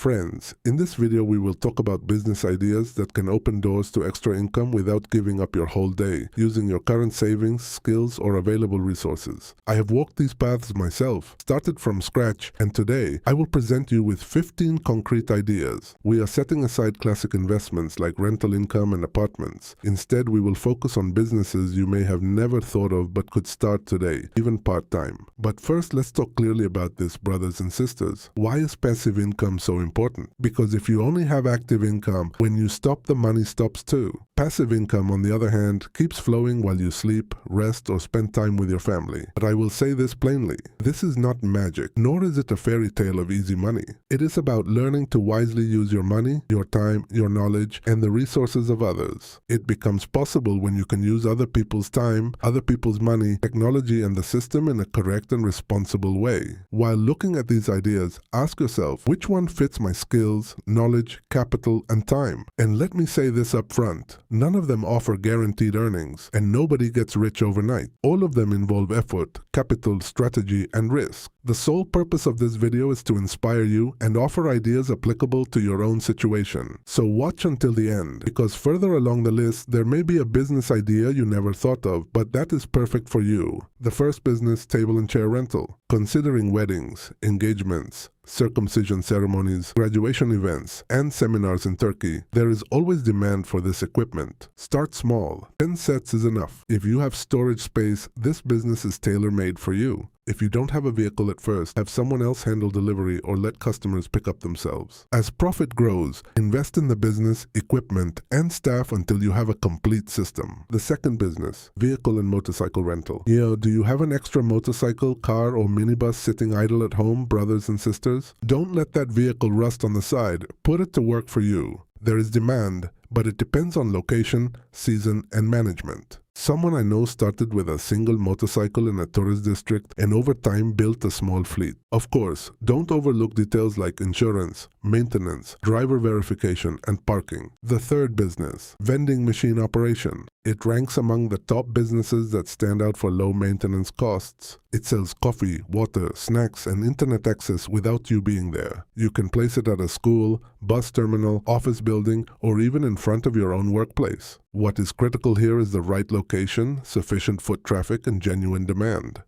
Friends, in this video we will talk about business ideas that can open doors to extra income without giving up your whole day, using your current savings, skills, or available resources. I have walked these paths myself, started from scratch, and today I will present you with 15 concrete ideas. We are setting aside classic investments like rental income and apartments. Instead, we will focus on businesses you may have never thought of but could start today, even part-time. But first, let's talk clearly about this, brothers and sisters. Why is passive income so important? Because if you only have active income, when you stop, the money stops too. Passive income, on the other hand, keeps flowing while you sleep, rest, or spend time with your family. But I will say this plainly. This is not magic, nor is it a fairy tale of easy money. It is about learning to wisely use your money, your time, your knowledge, and the resources of others. It becomes possible when you can use other people's time, other people's money, technology, and the system in a correct and responsible way. While looking at these ideas, ask yourself, which one fits my skills, knowledge, capital, and time? And let me say this up front. None of them offer guaranteed earnings, and nobody gets rich overnight. All of them involve effort, capital, strategy, and risk. The sole purpose of this video is to inspire you and offer ideas applicable to your own situation. So watch until the end, because further along the list, there may be a business idea you never thought of, but that is perfect for you. The first business, table and chair rental. Considering weddings, engagements, circumcision ceremonies, graduation events, and seminars in Turkey, there is always demand for this equipment. Start small. 10 sets is enough. If you have storage space, this business is tailor-made for you. If you don't have a vehicle at first, have someone else handle delivery or let customers pick up themselves. As profit grows, invest in the business, equipment, and staff until you have a complete system. The second business, vehicle and motorcycle rental. Do you have an extra motorcycle, car, or minibus sitting idle at home, brothers and sisters? Don't let that vehicle rust on the side. Put it to work for you. There is demand, but it depends on location, season, and management. Someone I know started with a single motorcycle in a tourist district and over time built a small fleet. Of course, don't overlook details like insurance, maintenance, driver verification, and parking. The third business, vending machine operation. It ranks among the top businesses that stand out for low maintenance costs. It sells coffee, water, snacks, and internet access without you being there. You can place it at a school, bus terminal, office building, or even in front of your own workplace. What is critical here is the right location, sufficient foot traffic, and genuine demand.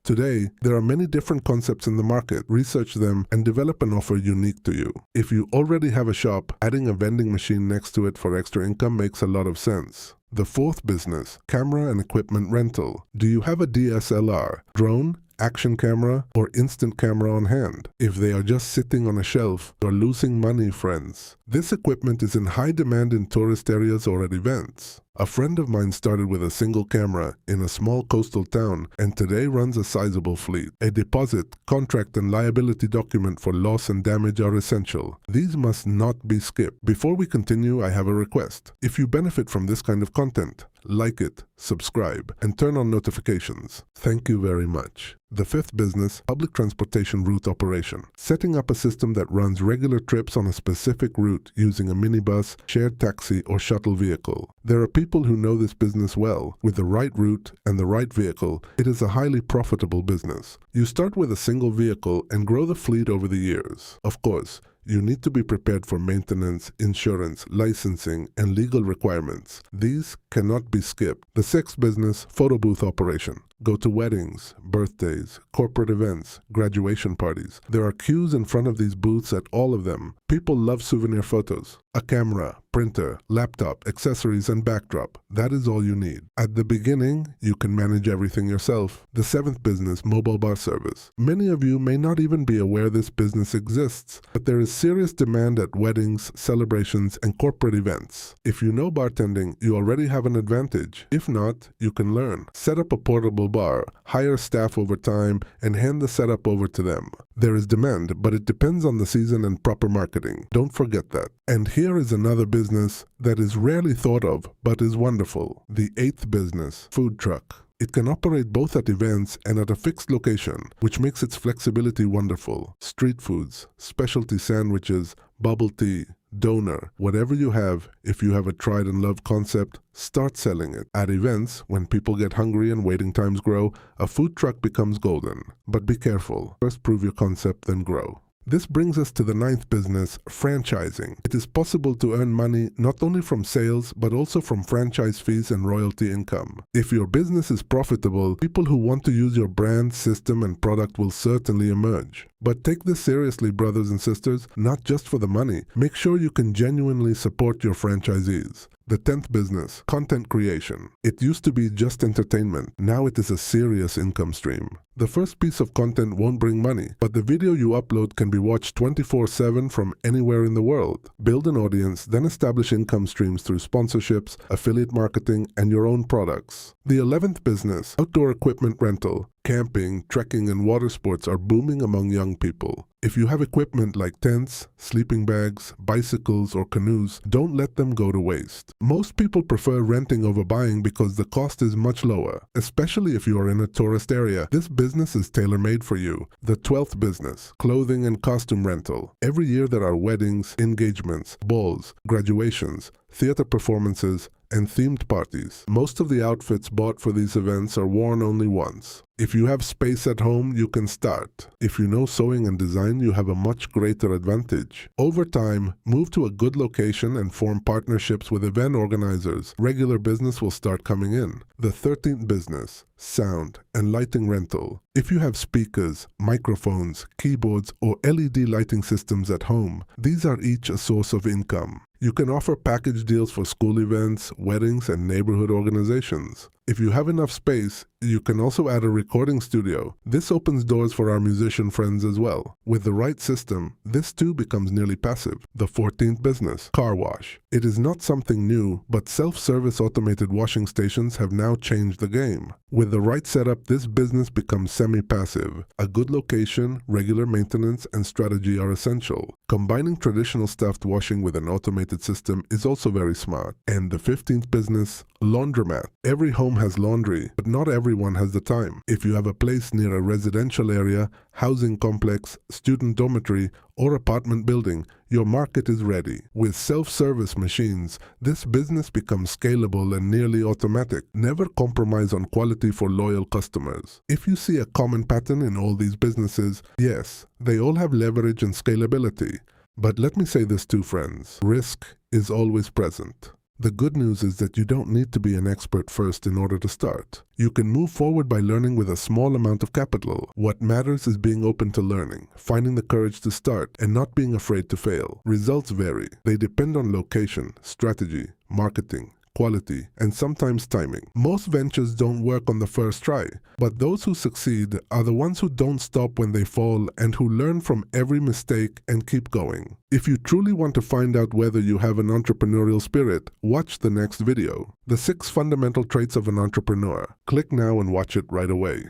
Today, there are many different concepts in the market. Research them and develop an offer unique to you. If you already have a shop, adding a vending machine next to it for extra income makes a lot of sense. The fourth business, camera and equipment rental. Do you have a DSLR, drone, action camera, or instant camera on hand? If they are just sitting on a shelf, you're losing money, friends. This equipment is in high demand in tourist areas or at events. A friend of mine started with a single camera in a small coastal town and today runs a sizable fleet. A deposit, contract, and liability document for loss and damage are essential. These must not be skipped. Before we continue, I have a request. If you benefit from this kind of content, like it, subscribe, and turn on notifications. Thank you very much. The fifth business, public transportation route operation. Setting up a system that runs regular trips on a specific route using a minibus, shared taxi, or shuttle vehicle. There are people who know this business well. With the right route and the right vehicle, it is a highly profitable business. You start with a single vehicle and grow the fleet over the years. Of course, you need to be prepared for maintenance, insurance, licensing, and legal requirements. These cannot be skipped. The sixth business, photo booth operation. Go to weddings, birthdays, corporate events, graduation parties. There are queues in front of these booths at all of them. People love souvenir photos. A camera, printer, laptop, accessories, and backdrop. That is all you need. At the beginning, you can manage everything yourself. The seventh business, mobile bar service. Many of you may not even be aware this business exists, but there is serious demand at weddings, celebrations, and corporate events. If you know bartending, you already have an advantage. If not, you can learn. Set up a portable bar, hire staff over time, and hand the setup over to them. There is demand, but it depends on the season and proper marketing. Don't forget that. And here is another business that is rarely thought of, but is wonderful. The eighth business, food truck. It can operate both at events and at a fixed location, which makes its flexibility wonderful. Street foods, specialty sandwiches, bubble tea, donor, whatever you have, if you have a tried and loved concept, start selling it. At events, when people get hungry and waiting times grow, a food truck becomes golden. But be careful. First prove your concept, then grow. This brings us to the 9th business, franchising. It is possible to earn money not only from sales, but also from franchise fees and royalty income. If your business is profitable, people who want to use your brand, system, and product will certainly emerge. But take this seriously, brothers and sisters, not just for the money. Make sure you can genuinely support your franchisees. The 10th business, content creation. It used to be just entertainment. Now it is a serious income stream. The first piece of content won't bring money, but the video you upload can be watched 24/7 from anywhere in the world. Build an audience, then establish income streams through sponsorships, affiliate marketing, and your own products. The 11th business, outdoor equipment rental. Camping, trekking, and water sports are booming among young people. If you have equipment like tents, sleeping bags, bicycles, or canoes, don't let them go to waste. Most people prefer renting over buying because the cost is much lower, especially if you are in a tourist area. This business is tailor-made for you. The 12th business, clothing and costume rental. Every year there are weddings, engagements, balls, graduations, theater performances, and themed parties. Most of the outfits bought for these events are worn only once. If you have space at home, you can start. If you know sewing and design, you have a much greater advantage. Over time, move to a good location and form partnerships with event organizers. Regular business will start coming in. The 13th business, sound and lighting rental. If you have speakers, microphones, keyboards, or LED lighting systems at home, these are each a source of income. You can offer package deals for school events, weddings, and neighborhood organizations. If you have enough space, you can also add a recording studio. This opens doors for our musician friends as well. With the right system, this too becomes nearly passive. The 14th business, car wash. It is not something new, but self-service automated washing stations have now changed the game. With the right setup, this business becomes semi-passive. A good location, regular maintenance, and strategy are essential. Combining traditional staffed washing with an automated system is also very smart. And the 15th business, laundromat. Every home has laundry, but not everyone has the time. If you have a place near a residential area, housing complex, student dormitory, or apartment building, your market is ready. With self-service machines, this business becomes scalable and nearly automatic. Never compromise on quality for loyal customers. If you see a common pattern in all these businesses, yes, they all have leverage and scalability. But let me say this too, friends. Risk is always present. The good news is that you don't need to be an expert first in order to start. You can move forward by learning with a small amount of capital. What matters is being open to learning, finding the courage to start, and not being afraid to fail. Results vary. They depend on location, strategy, marketing, quality, and sometimes timing. Most ventures don't work on the first try, but those who succeed are the ones who don't stop when they fall and who learn from every mistake and keep going. If you truly want to find out whether you have an entrepreneurial spirit, watch the next video. The 6 fundamental traits of an entrepreneur. Click now and watch it right away.